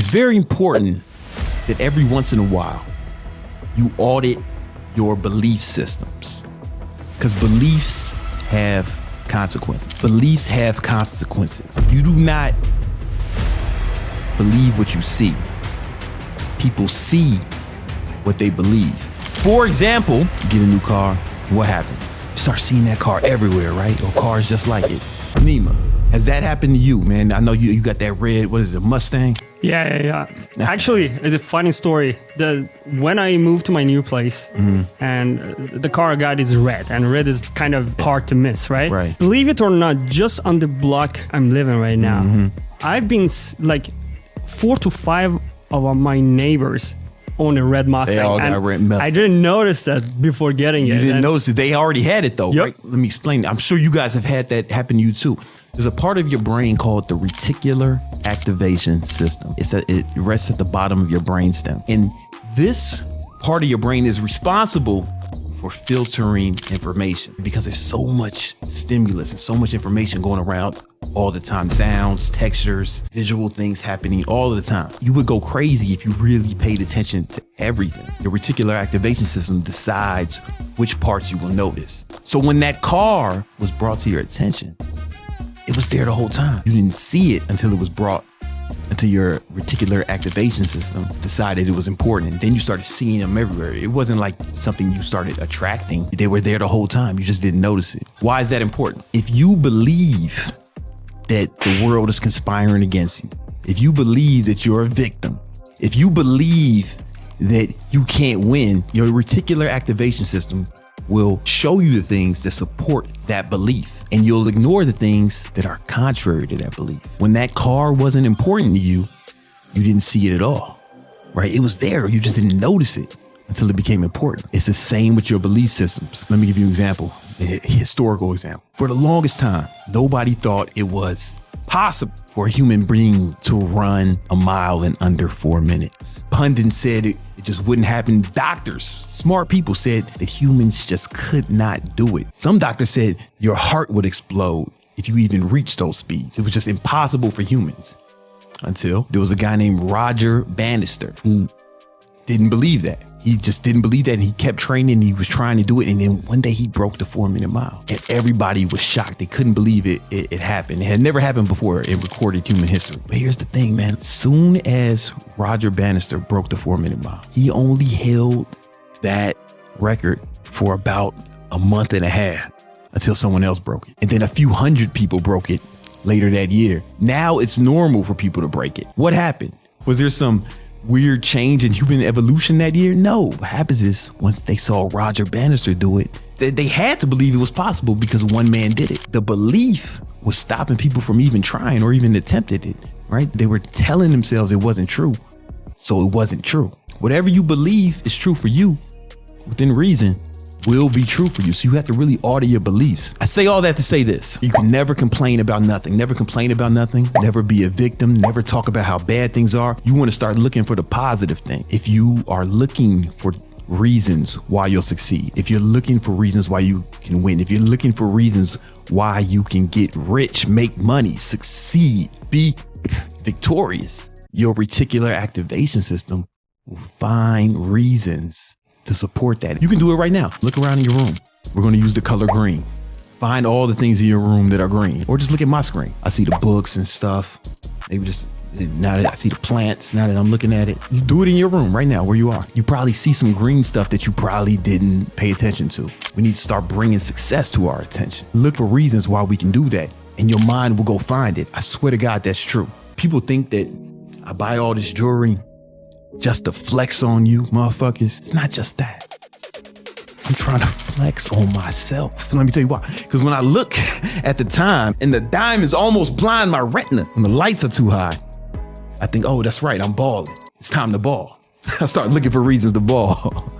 very important that every once in a while you audit your belief systems, because beliefs have consequences. Beliefs have consequences. You do not believe what you see. People see what they believe. For example, you get a new car, what happens? You start seeing that car everywhere, right? Or cars just like it. Nima, has that happened to you, man? I know you got that red, what is it, Mustang? Yeah. Actually, it's a funny story. When I moved to my new place, and the car I got is red, and red is kind of hard to miss, right? Right. Believe it or not, just on the block I'm living right now, I've been like 4 to 5 of my neighbors own a red Mustang. They all got red Mustang. I didn't notice that before getting it. You didn't notice it. They already had it though, Yep. right? Let me explain. I'm sure you guys have had that happen to you too. There's a part of your brain called the reticular activation system. It rests at the bottom of your brainstem. And this part of your brain is responsible for filtering information, because there's so much stimulus and so much information going around all the time. Sounds, textures, visual things happening all the time. You would go crazy if you really paid attention to everything. Your reticular activation system decides which parts you will notice. So when that car was brought to your attention, it was there the whole time. You didn't see it until it was brought until your reticular activation system decided it was important. And then you started seeing them everywhere. It wasn't like something you started attracting. They were there the whole time. You just didn't notice it. Why is that important? If you believe that the world is conspiring against you, if you believe that you're a victim, if you believe that you can't win, your reticular activation system will show you the things that support that belief, and you'll ignore the things that are contrary to that belief. When that car wasn't important to you, you didn't see it at all, right? It was there, you just didn't notice it until it became important. It's the same with your belief systems. Let me give you an example, a historical example. For the longest time, nobody thought it was possible for a human being to run a mile in under 4 minutes. Pundits said it just wouldn't happen. Doctors, smart people, said that humans just could not do it. Some doctors said your heart would explode if you even reached those speeds. It was just impossible for humans. Until there was a guy named Roger Bannister who didn't believe that. He just didn't believe that, and he kept training. He was trying to do it, and then one day he broke the 4-minute mile, and everybody was shocked. They couldn't believe it happened. It had never happened before in recorded human history. But here's the thing, man. Soon as Roger Bannister broke the 4-minute mile, he only held that record for about a month and a half until someone else broke it. And then a few hundred people broke it later that year. Now it's normal for people to break it. What happened? Was there some weird change in human evolution that year? No. What happens is, once they saw Roger Bannister do it, they had to believe it was possible because one man did it. The belief was stopping people from even trying or even attempted it, right? They were telling themselves it wasn't true, so it wasn't true. Whatever you believe is true for you, within reason, will be true for you. So you have to really audit your beliefs. I say all that to say this: you can never complain about nothing. Never complain about nothing. Never be a victim. Never talk about how bad things are. You want to start looking for the positive thing. If you are looking for reasons why you'll succeed, if you're looking for reasons why you can win, if you're looking for reasons why you can get rich, make money, succeed, be victorious, your reticular activation system will find reasons to support that. You can do it right now. Look around in your room. We're going to use the color green. Find all the things in your room that are green, or just look at my screen. I see the books and stuff. Maybe just now that I see the plants, now that I'm looking at it, you do it in your room right now where you are. You probably see some green stuff that you probably didn't pay attention to. We need to start bringing success to our attention. Look for reasons why we can do that, and your mind will go find it. I swear to God, that's true. People think that I buy all this jewelry just to flex on you, motherfuckers. It's not just that. I'm trying to flex on myself. Let me tell you why. Because when I look at the time and the diamonds almost blind my retina and the lights are too high, I think, oh, that's right, I'm balling. It's time to ball. I start looking for reasons to ball.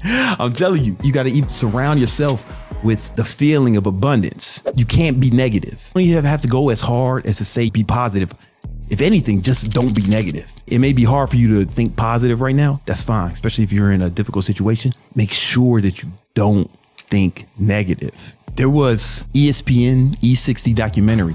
I'm telling you, you got to even surround yourself with the feeling of abundance. You can't be negative. You have to go as hard as to say be positive. If anything, just don't be negative. It may be hard for you to think positive right now. That's fine, especially if you're in a difficult situation. Make sure that you don't think negative. There was ESPN E60 documentary,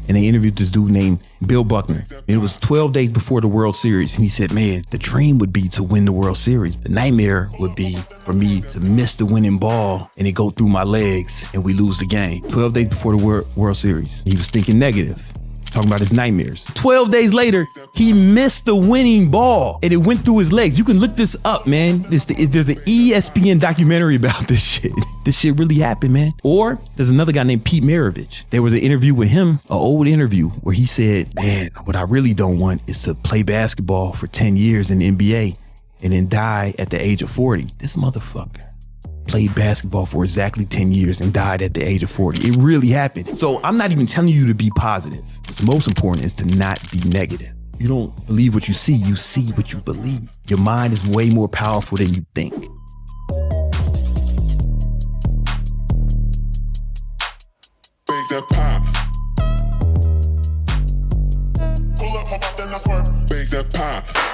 and they interviewed this dude named Bill Buckner. And it was 12 days before the World Series. And he said, man, the dream would be to win the World Series. The nightmare would be for me to miss the winning ball and it go through my legs and we lose the game. 12 days before the World Series. He was thinking negative. Talking about his nightmares. 12 days later, he missed the winning ball and it went through his legs. You can look this up, man. There's an ESPN documentary about this shit. This shit really happened, man. Or there's another guy named Pete Maravich. There was an interview with him, an old interview, where he said, man, what I really don't want is to play basketball for 10 years in the NBA and then die at the age of 40. This motherfucker played basketball for exactly 10 years and died at the age of 40. It really happened. So I'm not even telling you to be positive. What's most important is to not be negative. You don't believe what you see what you believe. Your mind is way more powerful than you think. Bake that pop. Pull up, hop up, then I swerve. Bake that pop.